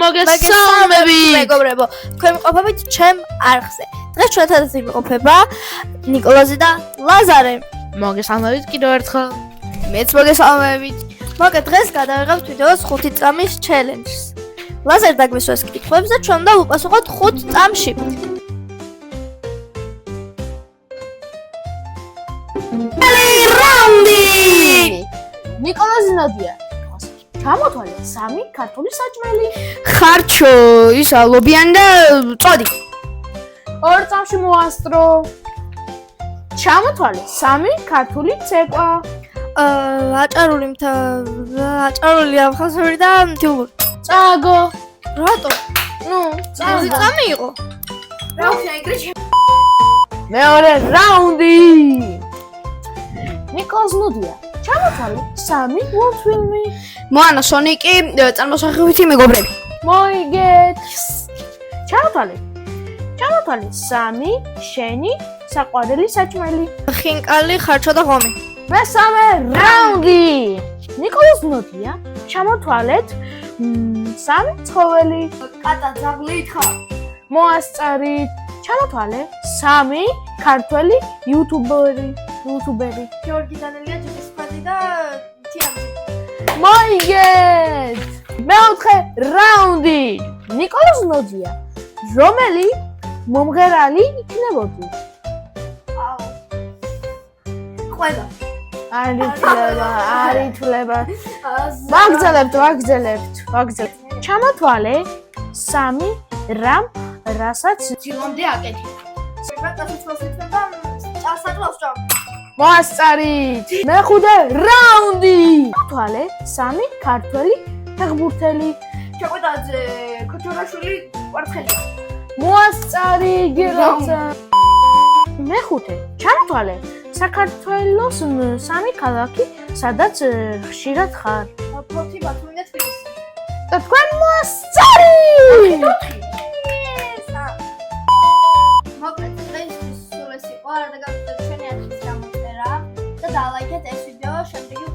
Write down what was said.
მოგესალმებით მეგობრებო, თქვენ ყოფებით ჩემ არხზე. დღეს ჩვენთან იმყოფება ნიკოლოზი და ლაზარე. მოგესალმებით კიდევ ერთხელ. მეც მოგესალმებით. მოგეთ დღეს გადავიღებთ ვიდეოს 5 წამის ჩელენჯს. ლაზარ დაგვისვას კითხვებს და ჩვენ უნდა ვუპასუხოთ 5 წამში. რაუნდი! ნიკოლოზი ნოდია. ჩამოთვალე 3 ქართული საჭმელი. ხარჩო, ისა ლობიანი და წოდი. 2 წამში მოასწრო. ჩამოთვალე 3 ქართული ცეკვა. აჭარული აფხაზური და მთიულური. წაგო. რატო? ნუ, წამი იყო. რა ვქნა ეგრე მეორე რაუნდი. ნიკოლოზი ნოდია. ჩამოთვალე 3 მულტფილმი. მოანა სონიკი წარმოსახვითი მეგობრები. მოიგეთ. ჩამოთვალე 3 შენი საყვარელი საჭმელი. ხინკალი, ხარჩო და ღომი. მესამე რაუნდი. ნიკოლოზი ნოდია. ჩამოთვალეთ 3 ცხოველი. კატა ძაღლით ხარ. მოასწარით. ჩამოთვალე 3 ქართველი იუთუბერი. გიორგი დანელია, ჯგისფადი და თიანძი. მოიგეთ. მეოთხე რაუნდი. ნიკოლოზი ნოდია. რომელი მომღერალი იქნებოდი? ყველა. არ ითვლება. ვაგრძელებთ. ჩამოთვალე 3 რამ, რასაც ძილამდე აკეთებ. მოასწარით. მეხუთე რაუნდი. თვალე 3 ქართველი ფეხბურთელი. ჩაკვეტაძე, ქოჩორაშვილი, კვარცხელია. მოასწარი გერაცა. მეხუთე. ჩამოთვალე საქართველოს 3 ქალაქი, სადაც ხშირად ხარ. ფოთი, ბათუმი და თბილისი. და თქვენ მოასწარი. მოკლედ დღეს სულ ეს იყო. არ დაგაგდეთ ჩვენი არხის გამოწერა და დალაიქეთ ეს ვიდეო. შემდეგი